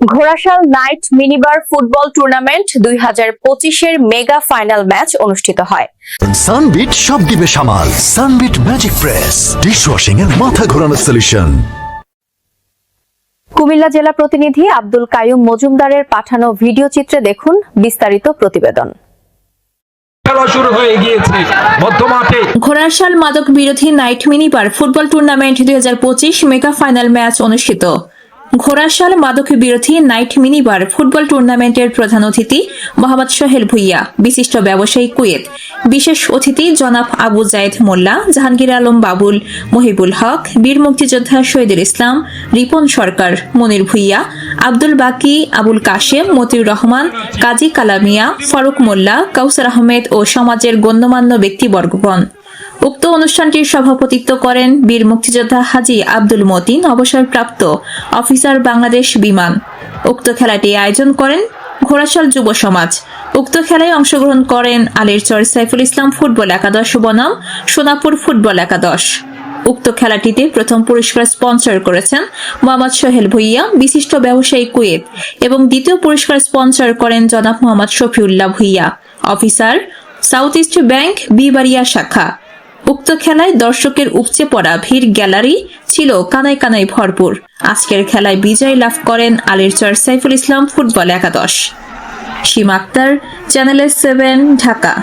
Ghorashal night minibar football tournament 2025-এর mega final match অনুষ্ঠিত হয়। সানবিট সব দিবে সামাল। সানবিট ম্যাজিক প্রেস ডিশওয়াশিং এর মাথা ঘোরানো সলিউশন। কুমিল্লা জেলা প্রতিনিধি আব্দুল কাইয়ুম মজুমদারের পাঠানো ভিডিও চিত্রে দেখুন বিস্তারিত প্রতিবেদন। খেলা শুরু হয়ে গিয়েছে মধ্যমাঠে। ঘোড়াশাল মাদক বিরোধী night minibar football tournament 2025 mega final match অনুষ্ঠিত। ঘোড়াশাল মাদক বিরোধী নাইট মিনিবার ফুটবল টুর্নামেন্টের প্রধান অতিথি মোহাম্মদ সোহেল ভুইয়া, বিশিষ্ট ব্যবসায়ী কুয়েত, বিশেষ অতিথি জনাব আবু জায়েদ মোল্লা, জাহাঙ্গীর আলম বাবুল, মহিবুল হক, বীর মুক্তিযোদ্ধা শহীদুল ইসলাম, রিপন সরকার, মনির ভুইয়া, আব্দুল বাকি, আবুল কাশেম, মতিউর রহমান, কাজী কালামিয়া, ফারুক মোল্লা, কাউসার আহমেদ ও সমাজের গণ্যমান্য ব্যক্তিবর্গগণ। উক্ত অনুষ্ঠানটির সভাপতিত্ব করেন বীর মুক্তিযোদ্ধা হাজী আব্দুল মতিন, অবসরপ্রাপ্ত অফিসার, বাংলাদেশ বিমান। উক্ত খেলাটি আয়োজন করেন ঘোড়াশাল যুব সমাজ। উক্ত খেলায় অংশগ্রহণ করেন আলীরচর সাইফুল ইসলাম ফুটবল একাদশ বনাম সোনাপুর ফুটবল একাদশ। উক্ত খেলাটিতে প্রথম পুরস্কার স্পন্সর করেছেন মোহাম্মদ সোহেল ভুইয়া, বিশিষ্ট ব্যবসায়ী কুয়েত, এবং দ্বিতীয় পুরস্কার স্পন্সর করেন জনাব Mohammad Shafiullah Bhuiya, officer, south east bank বিবাড়িয়া শাখা। উক্ত খেলায় দর্শকের উপচে পড়া ভিড় গ্যালারি ছিল কানায় কানায় ভরপুর। আজকের খেলায় বিজয় লাভ করেন আলীরচর সাইফুল ইসলাম ফুটবল একাদশ। সীমা আক্তার, চ্যানেল 7, ঢাকা।